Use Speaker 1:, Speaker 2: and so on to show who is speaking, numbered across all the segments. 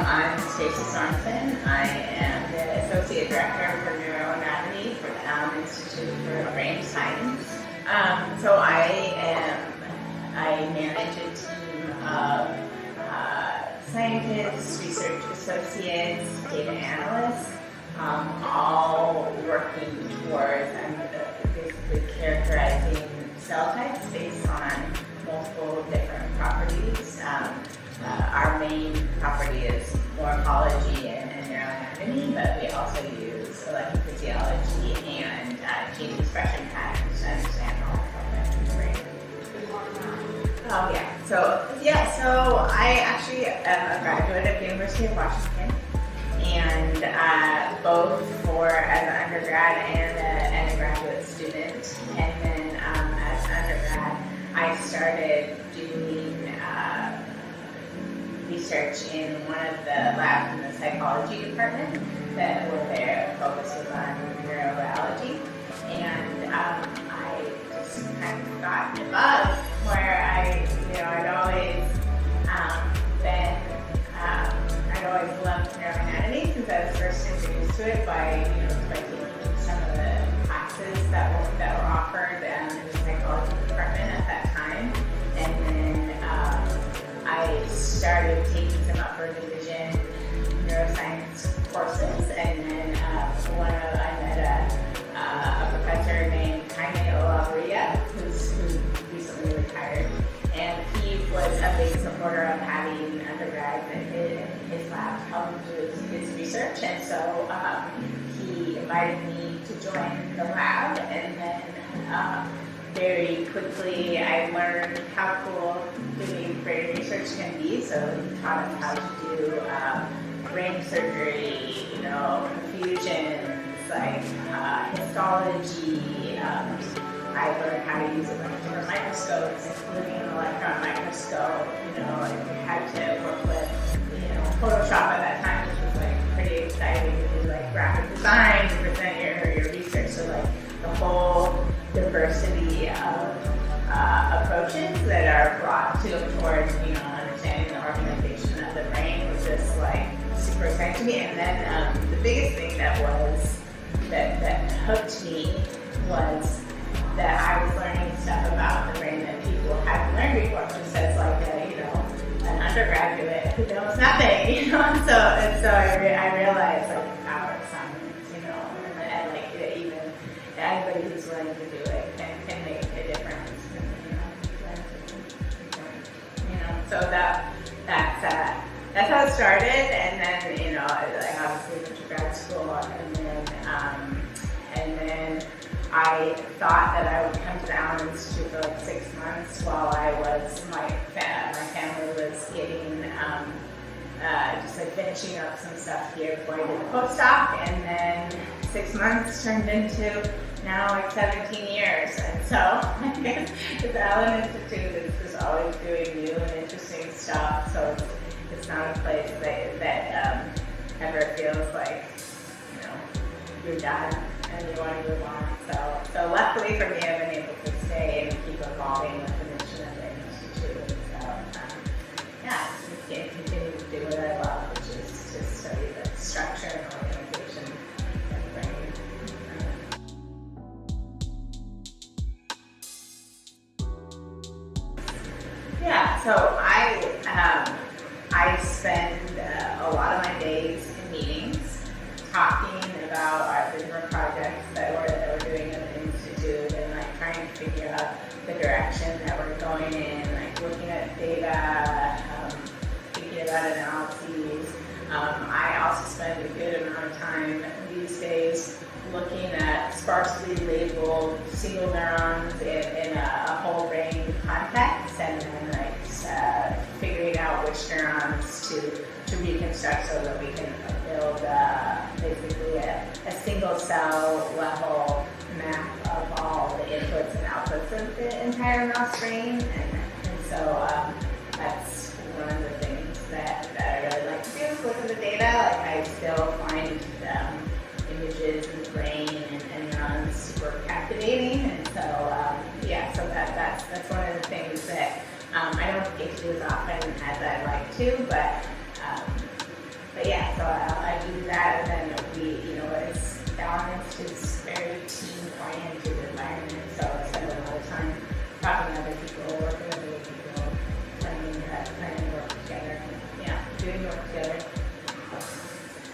Speaker 1: I'm Staci Sorensen. I am the Associate Director for Neuroanatomy for the Allen Institute for Brain Science. I manage a team of scientists, research associates, data analysts, all working towards basically characterizing cell types based on multiple different properties. Our main property is morphology and neuroanatomy, but we also use electrophysiology and gene expression patterns to understand all of the brain. Oh yeah. So I actually am a graduate of the University of Washington, and both as an undergrad and a graduate student. And then as an undergrad, I started doing research in one of the labs in the psychology department that were there, focuses on neurobiology. And I just kind of got the bug where I'd always loved neuroanatomy since I was first introduced to it by taking some of the classes that were offered in the psychology department at that time. And then I started taking some upper division neuroscience courses, and then I met a professor named Jaime who recently retired, and he was a big supporter of having undergrads in his lab help him do his research, and so he invited me to join the lab, and then very quickly I learned how cool doing brain research can be. So he taught us how to do brain surgery, perfusions, histology. I learned how to use a bunch of different microscopes, including an electron microscope. I had to work with Photoshop at that time, which was pretty exciting to do graphic design to present your research. So the whole diversity of approaches that are brought towards understanding the organization of the brain was just super exciting to me. And then the biggest thing that hooked me was that I was learning stuff about the brain that people hadn't learned before, just as an undergraduate who knows nothing, So I realized the power of science, and even anybody who's willing to do it can make a difference. So that's how it started, and then I obviously went to grad school, and then I thought that I would come to the Allen Institute for 6 months while my family was getting finishing up some stuff here before I did the postdoc, and then 6 months turned into now 17 years. And so I guess the Allen Institute is just always doing new and interesting stuff. So it's not a place that ever feels like you're done and you want to move on. So luckily for me, I've been able to stay and keep evolving with the mission of the Institute. So continue to do what I love, which is to study the structure and organization of the brain. So I spend a lot of my days in meetings talking about our different projects that we're doing at the Institute, and trying to figure out the direction that we're going in, looking at data, thinking about analyses. I also spend a good amount of time these days looking at sparsely labeled single neurons in a whole brain context, and then figuring out which neurons to reconstruct so that we can build basically a single cell level map of all the inputs and outputs of the entire mouse brain. And so that's one of the things that I really like to do is look at the data. I still find images in the brain and neurons super captivating, and so that's one of the things that I don't get to do as often as I'd like to, but together.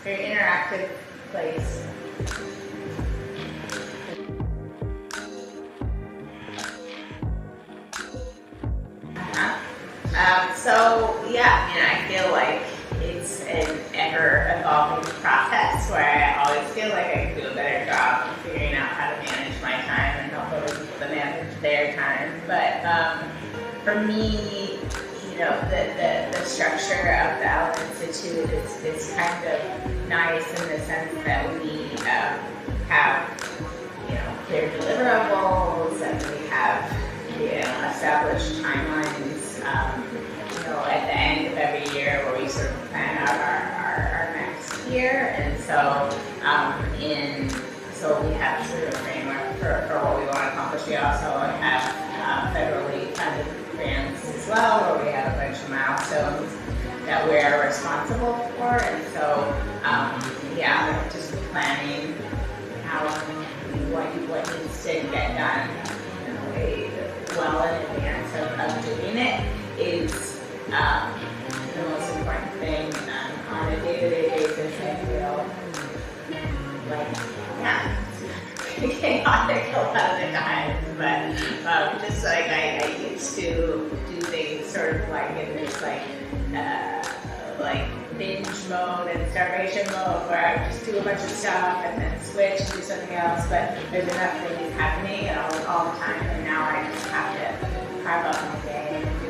Speaker 1: Very interactive place. So yeah, I feel like it's an ever-evolving process where I always feel like I can do a better job of figuring out how to manage my time and help other people to manage their time. But for me, the structure of the Allen Institute is kind of nice in the sense that we have clear deliverables, and we have established timelines. At the end of every year, where we sort of plan out our next year, and so so we have sort of a framework for what we want to accomplish. We also have federally funded grants as well, where we have a bunch of milestones that we're responsible for, and so just planning what needs to get done well in advance of doing it is the most important thing. On a day-to-day basis, I feel like chaotic a lot of the time, but just like I used to do things sort of like in this like binge mode and starvation mode, where I would just do a bunch of stuff and then switch and do something else. But there's enough things happening all the time, and now I just have to carve up my day and do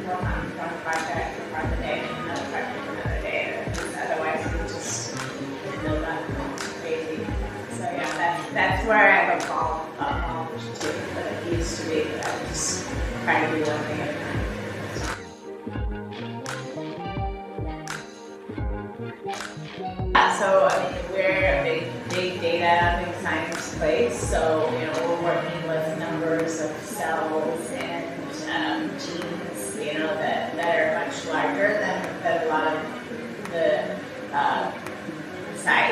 Speaker 1: work on one project for part of the day and another project for another day. Otherwise, we just build up crazy. So that's where I've evolved to. But it used to be that I was just trying to do one thing at a time. So we're a big data, big science place. So we're working with numbers of cells and genes, that are much larger than a lot of the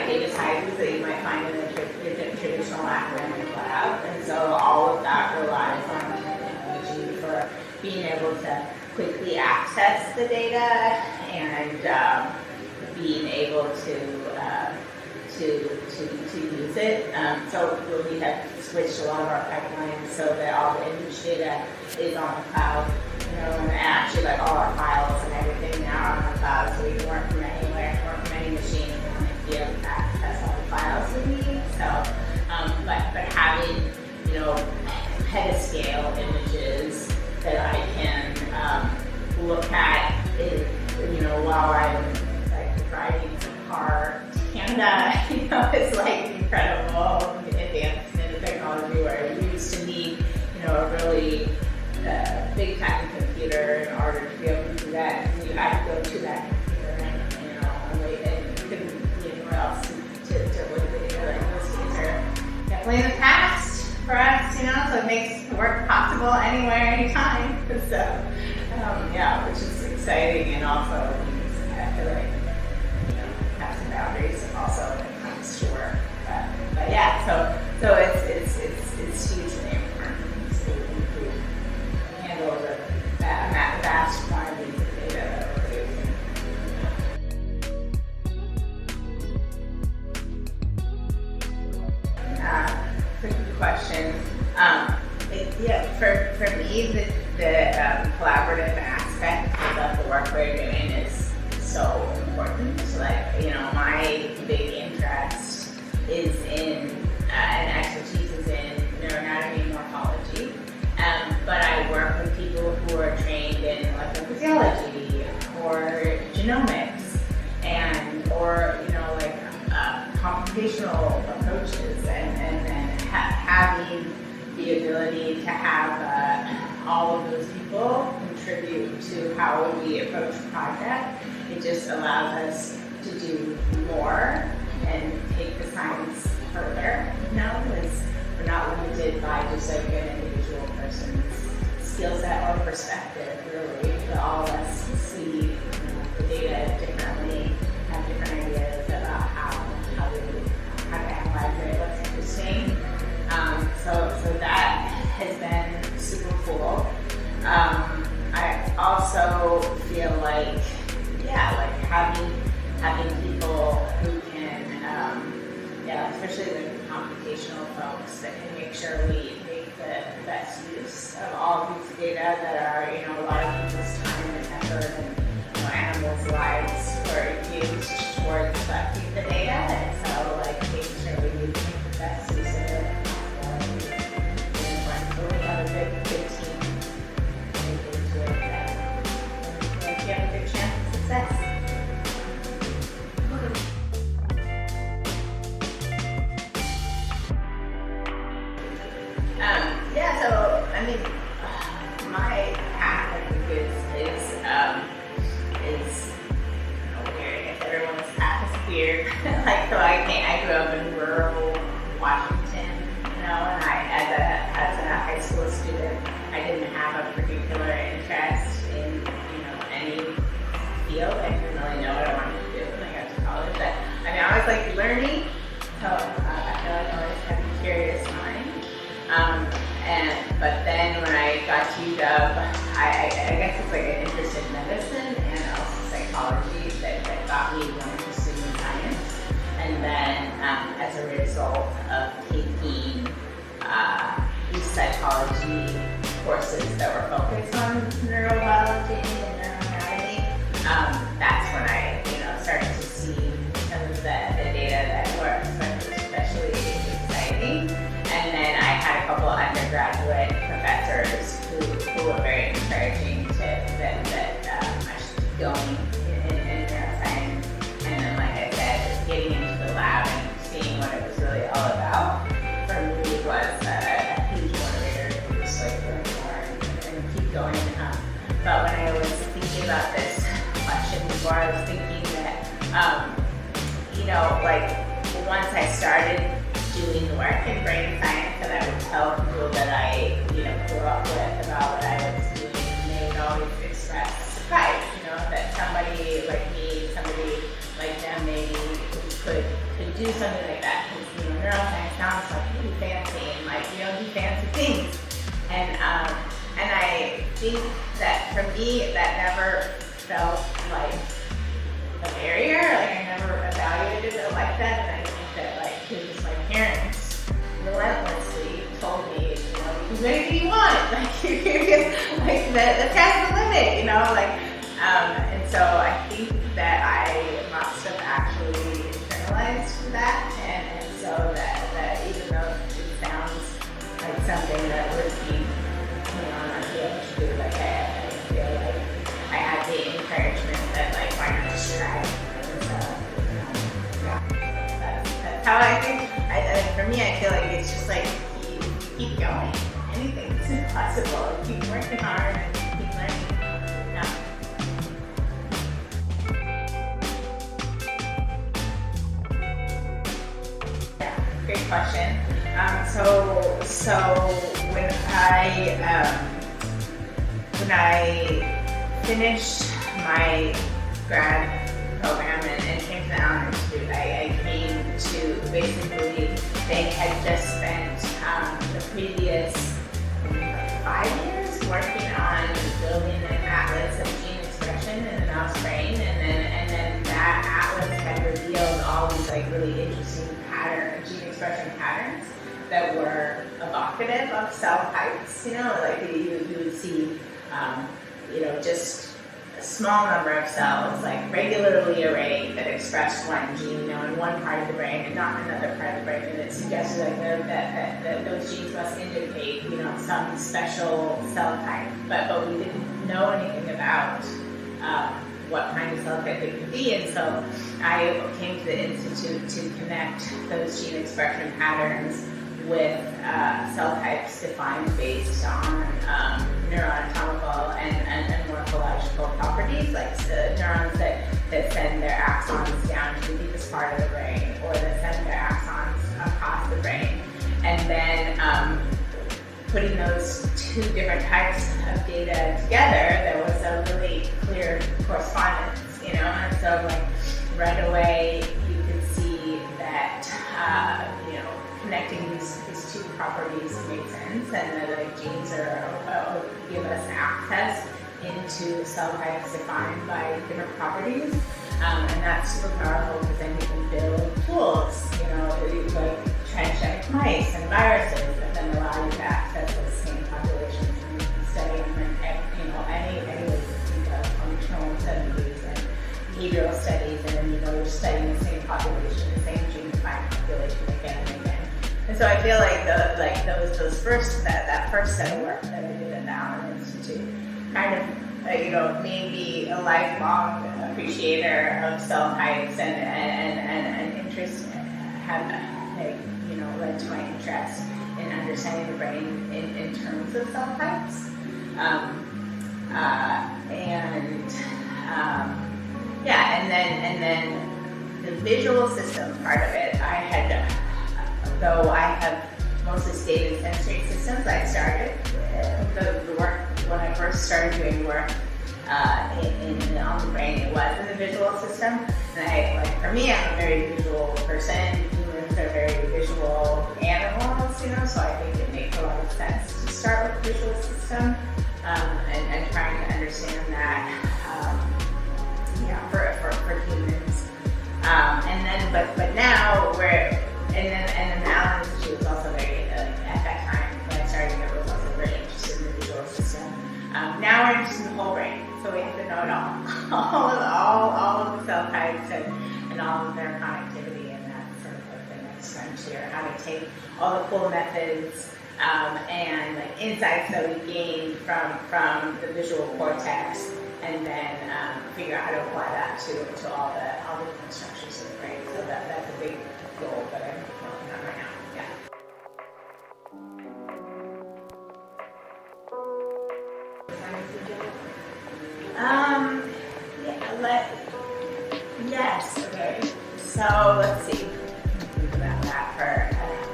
Speaker 1: data sizes that you might find in the traditional academic lab. And so all of that relies on technology for being able to quickly access the data and being able to use it. So we have switched a lot of our pipelines so that all the image data is on the cloud, and actually like all our files and everything now are on the cloud, so we can work from anywhere, work from any machine, and be able to access all the files we need. So, but having petascale images that I can look at, while I'm driving the car to Canada, is incredible advancement in technology, where we used to need, a really big time computer in order to be able to do that. And you had to go to that computer and you couldn't be anywhere else to look at it. Those things are definitely in the past for us, so it makes work possible anywhere, anytime. So, which is exciting, and also I feel like have some boundaries also when it comes to work. But so it's hugely important to handle the vast quantities of data that we're producing. Good question. For me, the collaborative aspect of the work we're doing is so important. My big interest is in and expertise is in neuroanatomy and morphology, but I work with people who are trained in electrophysiology or genomics or computational approaches, and having the ability to have all of those people contribute to how we approach a project. It just allows us to do more and take the science further. Because we're not limited by just an individual person's skill set or perspective, really. But all of us see the data differently, have different ideas about how to analyze it, what's interesting. So that has been super cool. I also feel like having sure we make the best use of all of these data that are, a lot of people's time and effort and animals' lives were used towards collecting the data, and so making sure we make the best use of it. So we have a good team into it that you have a good chance of success. My path, I think, is weird. I guess everyone's path is weird. So I grew up in rural Washington, and as a high school student, I didn't have a particular interest in, any field. I didn't really know what I wanted to do when I got to college. But I always liked learning, so I feel like I always had a curious mind. But then when I got to UW, I guess it's an interest in medicine and also psychology that got me more interested in science. And then as a result of taking these psychology courses that were focused on neurobiology and neuroanatomy, that's when I started to see some of the data that were especially exciting. And then I had a couple of undergraduate professors who were very encouraging that I should keep going in neuroscience. And then, like I said, getting into the lab and seeing what it was really all about for me was a huge motivator to just learn more and keep going. But when I was thinking about this question before, I was thinking that, once I started doing the work in brain science, and I would tell people that I, grew up with about what I was doing, and they would always express surprise, that somebody like me, somebody like them maybe could do something like that. Because, neuroscience sounds really fancy and do fancy things. And I think that for me, that never felt like a barrier. I never evaluated it like that. And I think that because my parents relentlessly told me, you can do anything you want. The sky's the limit, and so I think that I must have actually internalized that, and so that even though it sounds like something that would be, not be able to do, I feel like I had the encouragement that why not just try? And so, that's how I think. For me, I feel like it's just keep going. Anything's impossible. Keep working hard and keep learning. Yeah, great question. So when I finished my grad program and came to the Allen Institute, I came to basically, they had just spent the previous 5 years working on building an atlas of gene expression in the mouse brain, and then that atlas had revealed all these really interesting gene expression patterns that were evocative of cell types. You would see, just a small number of cells, regularly arrayed, that expressed one gene, in one part of the brain and not another part of the brain, and it suggested that those genes must indicate, some special cell type, but we didn't know anything about what kind of cell type it could be, and so I came to the Institute to connect those gene expression patterns with cell types defined based on neuroanatomical and morphological properties, like the neurons that send their axons down to the deepest part of the brain, or that send their axons across the brain. And then putting those two different types of data together, there was a really clear correspondence, and so right away you could see that connecting these two properties makes sense, and that genes give us access into cell types defined by different properties, and that's super powerful because then you can build tools, like transgenic mice and viruses, and then we're studying the same population, the same genotype population again and again. And so I feel like that first set of work that I did at the Allen Institute kind of made me a lifelong appreciator of cell types and interest led to my interest in understanding the brain in terms of cell types. And then the visual system part of it, though I have mostly stayed in sensory systems, I started the work when I first started doing work on the brain. It was in the visual system, and for me, I'm a very visual person. Humans are very visual animals, so I think it makes a lot of sense to start with the visual system and trying to understand that for humans. But now the Allen Institute was also very at that time when I started it was also very interested in the visual system. Now we're interested in the whole brain, so we have to know it all of the cell types and all of their connectivity, and that's sort of like the next frontier. How to take all the cool methods and insights that we gain from the visual cortex, and then figure out how to apply that to all the different structures of the brain. So that's a big goal that I'm working on right now. Yes. Okay. So let's see. Think about that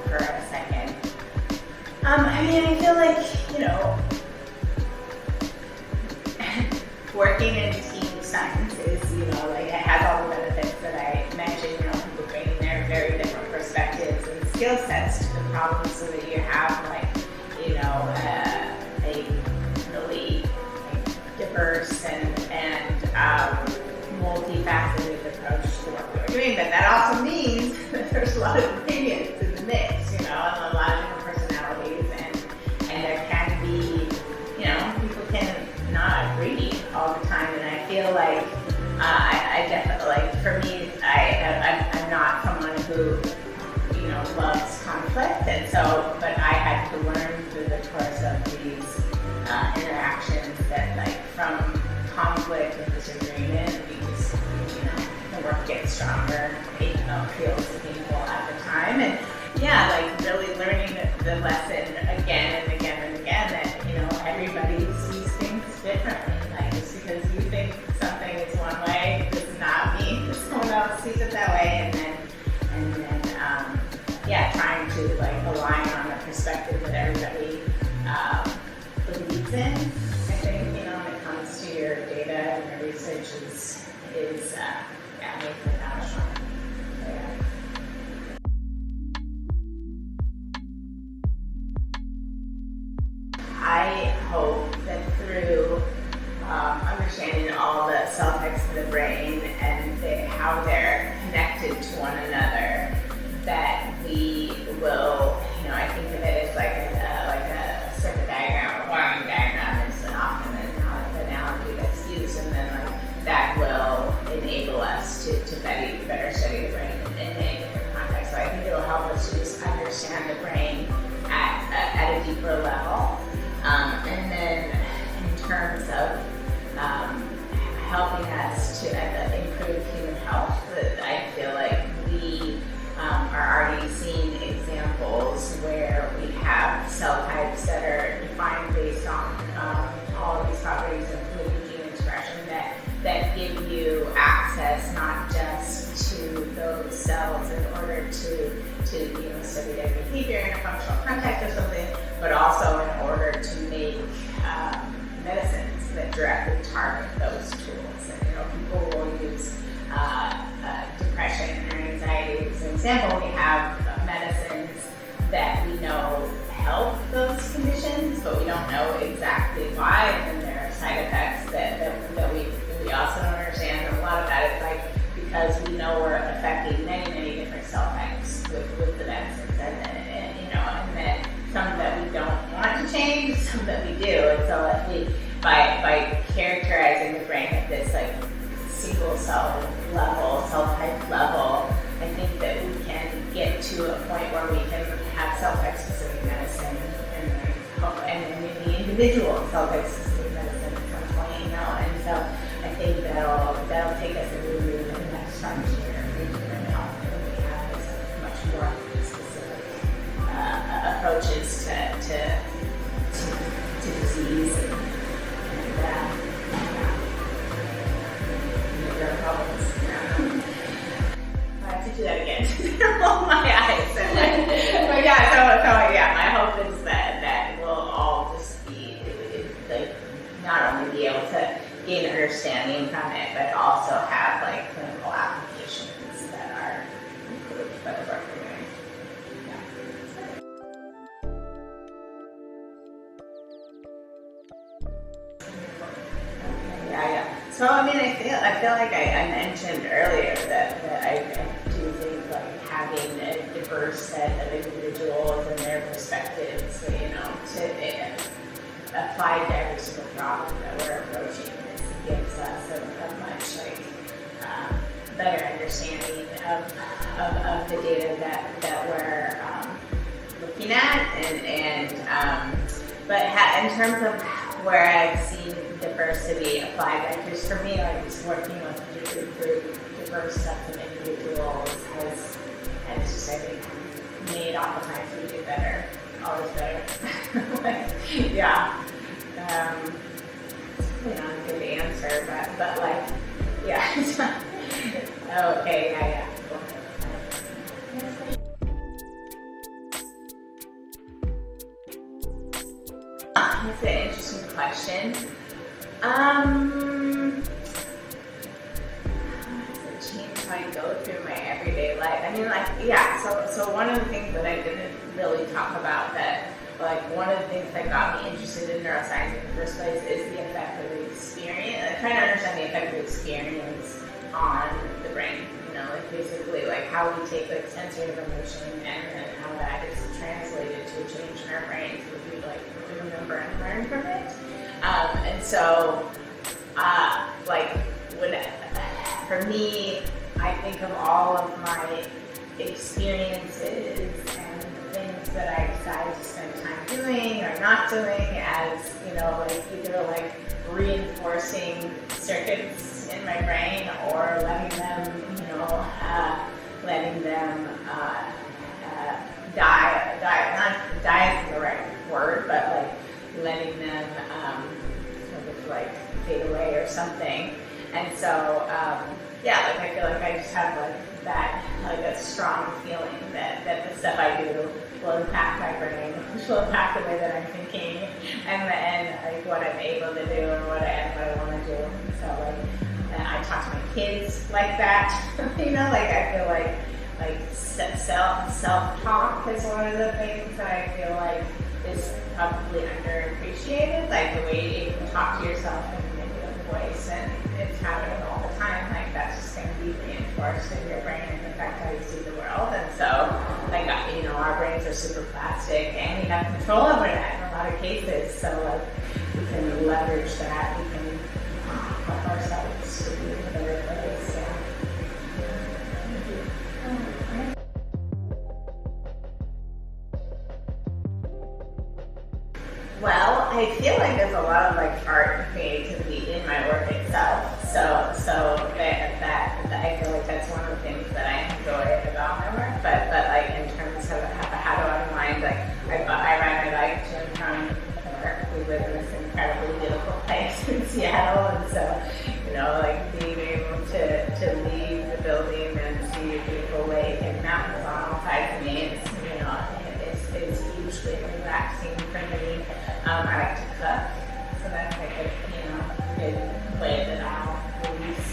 Speaker 1: for a second. I feel like working in team science is it has all the benefits that I mentioned. People bringing their very different perspectives and skill sets to the problem, so that you have a really diverse and multifaceted approach to what we're doing. But that also means that there's a lot of opinions in the mix, and a lot of different personalities, and there can be, people can not agree all the time. And I feel like I definitely, for me, I'm not someone who loves conflict, and so, but I had to learn through the course of these interactions that from conflict and disagreement, the work gets stronger, even though it feels painful at the time. And really learning the lesson again and again and again that everybody sees things differently. Just because you think something is one way does not mean that someone else sees it that way. And then trying to align on a perspective that everybody believes in. I think when it comes to your data and your research is making it that much fun. I hope that through understanding all the cell types in the brain and how they're connected to one another, that we will, I think of it as like a circuit diagram or wiring diagram is often an analogy that's used, and then that will enable us to better study the brain in a different context. So I think it'll help us to just understand the brain at a deeper level. And then in terms of helping us to improve human health, I feel like we are already seeing examples where we have cell types that are defined based on all of these properties, including gene expression, that give you access not just to those cells in order to study their behavior in a functional context or something, but also in order to make medicines that directly target those tools. And people will use depression and anxiety as an example. We have medicines that we know help those conditions, but we don't know exactly why. And then there are side effects that we also don't understand. And a lot of that is because we know we're affecting many different cell types with the medicines, and then some that we don't want to change, some that we do. And so if we, by characterizing the brain at this single cell level, cell type individual in cell-based assisted medicine at some point, you know, and so I think that'll take us into the next frontier in human health, when we have this much more specific approaches to disease and their problems. I have to do that again. Roll my eyes. But yeah, so yeah, my hope is that we'll all just be like not only be able to gain understanding from it, but also have like clinical applications that are improved by the work we're doing. Yeah. So I mean, I feel like I mentioned earlier that I do think like having a diverse set of individuals and their perspectives, you know, to apply to every single problem that we're approaching gives us a much like better understanding of the data that we're looking at, and but in terms of where I've seen diversity applied, like just for me, like just working with diverse sets of individuals has just, I think, made all the times we do better, always better. Like, yeah. You know, a good answer, but like, yeah. Okay, yeah. That's an interesting question. It's a change how I go through my everyday life. I mean, like, yeah, so one of the things that I didn't really talk about that, like, one of the things that got me interested in neuroscience in the first place is the effect of the experience. I'm trying to understand the effect of experience on the brain. You know, like basically like how we take like sensory information and then how that is translated to a change in our brain so that we like remember and learn from it. And so, like, for me, I think of all of my experiences and things that I decide to spend time doing or not doing as, you know, like either like reinforcing circuits in my brain or letting them, you know, die isn't the right word, but like letting them sort of like fade away or something. And so, yeah, like I feel like I just have like that, like a strong feeling that the stuff I do will impact my brain, which will impact the way that I'm thinking and like what I'm able to do and what I want to do. So like, I talk to my kids like that, you know, like I feel like self-talk is one of the things that I feel like is probably underappreciated, like the way you can talk to yourself in a voice, and it's happening all the time. Like that's just going to be reinforced in your brain and affect how you see the world. And so, like, you know, our brains are super plastic, and we have control over that in a lot of cases. So, like, we can leverage that. We can help ourselves to be in a better place. Yeah. Well, I feel like there's a lot of like art and creativity in my work itself. So that I feel like that's one of the things that I enjoy about my work. But like in terms of how do I unwind, like I ride my bike to and from work. We live in this incredibly beautiful place in Seattle, and so, you know, like being able to leave the building and see a beautiful lake and mountains on all sides of me, it's, you know, it's hugely relaxing for me. I like to cook, so that's like a, you know, good way that I'll release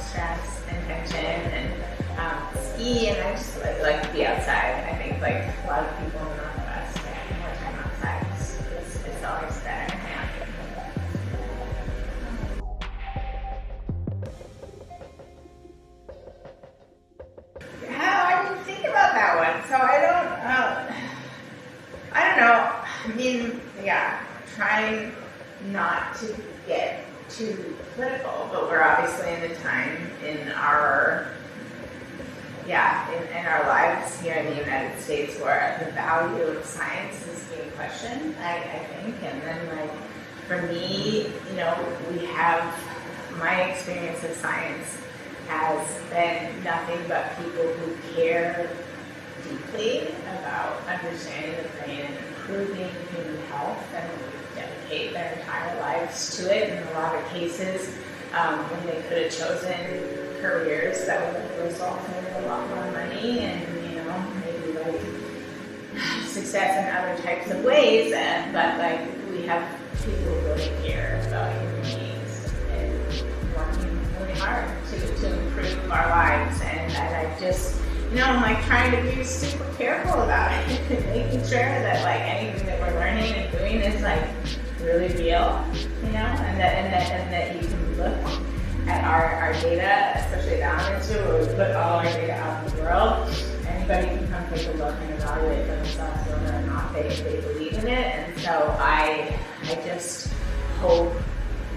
Speaker 1: stress and tension, and ski, and I just like to be outside. I think like a lot of people in the Northwest spend more time outside. It's always better. Yeah, I didn't think about that one, so I don't know. I mean, yeah, trying not to get too political, but we're obviously in a time in our yeah, in our lives here in the United States, where the value of science is being questioned, I think. And then, like, for me, you know, we have, my experience of science has been nothing but people who care deeply about understanding the brain and improving human health, and dedicate their entire lives to it. In a lot of cases, when they could have chosen careers that would have resulted in a lot more money and, you know, maybe like success in other types of ways. But like, we have people who really care about human beings and working really hard to improve our lives. And I just, you know, I'm like trying to be super careful about it, making sure that like anything that we're learning and doing is like really real, you know, and that you can look at our data, especially at the Institute, where we put all our data out in the world. Anybody can come take a look and evaluate for themselves whether or not they believe in it. And so I just hope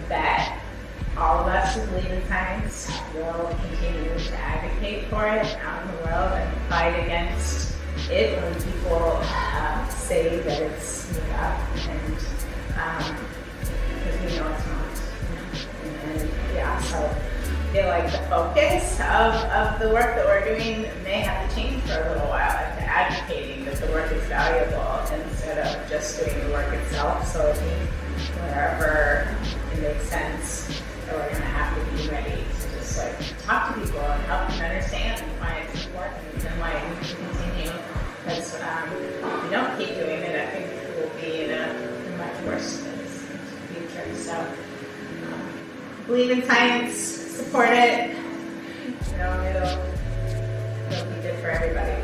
Speaker 1: that all of us who believe in science will continue to advocate for it out in the world and fight against it when people say that it's made up, and because we know it's not. And yeah, so I feel like the focus of the work that we're doing may have to change for a little while, like advocating that the work is valuable instead of just doing the work itself. So I think wherever it makes sense, that we're going to have to be ready to just like talk to people and help them understand why it's important and why it needs to continue. Because if we don't keep doing it, I think we'll be in a much worse place in the future. So believe in science, support it. You know, it'll be good for everybody.